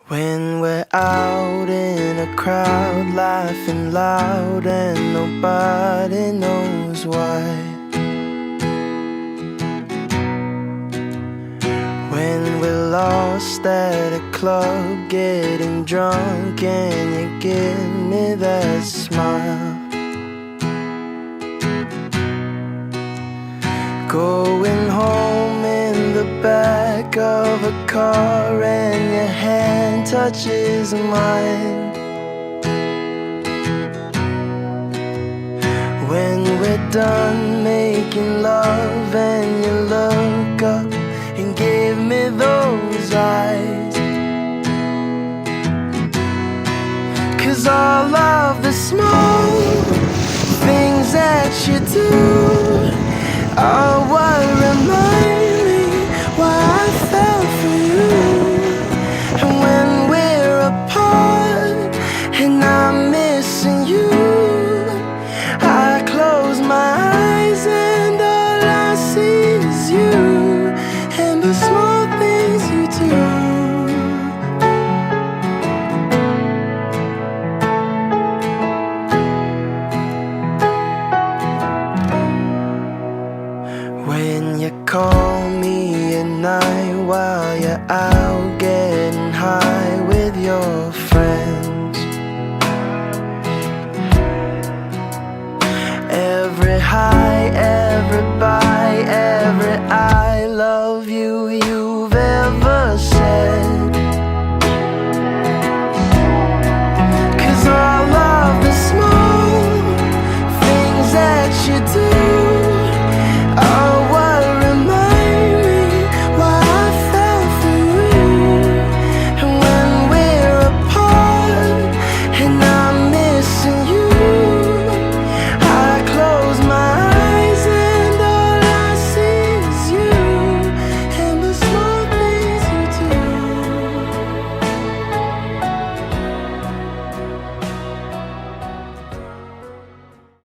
When we're out in a crowd, laughing loud and nobody knows why. When we're lost at a club, getting drunk and you give me that smile. Going home in the back of a car and your hand touches mine. When we're done making love and you look up and give me those eyes. 'Cause all of the small things that you do are what